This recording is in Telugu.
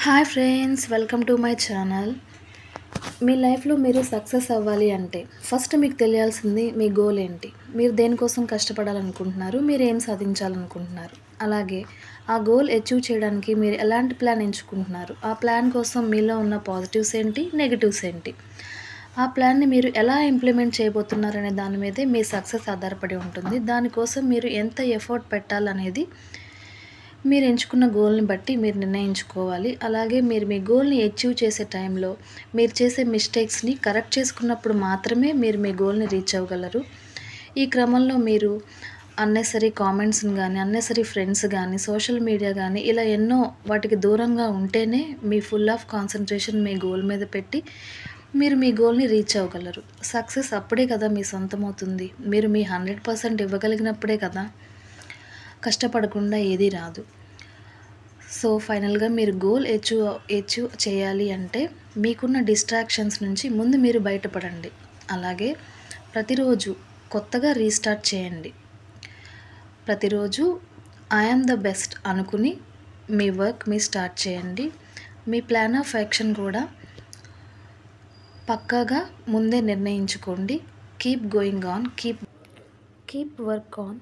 Hi friends, welcome to my channel. మీ లైఫ్లో మీరు సక్సెస్ అవ్వాలి అంటే ఫస్ట్ మీకు తెలియాల్సింది మీ గోల్ ఏంటి, మీరు దేనికోసం కష్టపడాలనుకుంటున్నారు, మీరు ఏం సాధించాలనుకుంటున్నారు, అలాగే ఆ గోల్ అచీవ్ చేయడానికి మీరు ఎలాంటి ప్లాన్ ఎంచుకుంటున్నారు, ఆ ప్లాన్ కోసం మీలో ఉన్న పాజిటివ్స్ ఏంటి, నెగిటివ్స్ ఏంటి, ఆ ప్లాన్ని మీరు ఎలా ఇంప్లిమెంట్ చేయబోతున్నారనే దాని మీదే మీ సక్సెస్ ఆధారపడి ఉంటుంది. దానికోసం మీరు ఎంత ఎఫర్ట్ పెట్టాలనేది మీరు ఎంచుకున్న గోల్ని బట్టి మీరు నిర్ణయించుకోవాలి. అలాగే మీరు మీ గోల్ని అచీవ్ చేసే టైంలో మీరు చేసే మిస్టేక్స్ని కరెక్ట్ చేసుకున్నప్పుడు మాత్రమే మీరు మీ గోల్ని రీచ్ అవ్వగలరు. ఈ క్రమంలో మీరు అన్నెసరీ కామెంట్స్ని కానీ, అన్నెసరీ ఫ్రెండ్స్ కానీ, సోషల్ మీడియా కానీ ఇలా ఎన్నో వాటికి దూరంగా ఉంటేనే మీ ఫుల్ ఆఫ్ కాన్సంట్రేషన్ మీ గోల్ మీద పెట్టి మీరు మీ గోల్ని రీచ్ అవ్వగలరు. సక్సెస్ అప్పుడే కదా మీ సొంతమవుతుంది. మీరు మీ 100% ఇవ్వగలిగినప్పుడే కదా. కష్టపడకుండా ఏదీ రాదు. సో ఫైనల్గా మీరు గోల్ అచీవ్ చేయాలి అంటే మీకున్న డిస్ట్రాక్షన్స్ నుంచి ముందు మీరు బయటపడండి. అలాగే ప్రతిరోజు కొత్తగా రీస్టార్ట్ చేయండి. ప్రతిరోజు ఐ యామ్ ద బెస్ట్ అనుకుని మీ వర్క్ మీ స్టార్ట్ చేయండి. మీ ప్లాన్ ఆఫ్ యాక్షన్ కూడా పక్కాగా ముందే నిర్ణయించుకోండి. Keep going on, keep work on.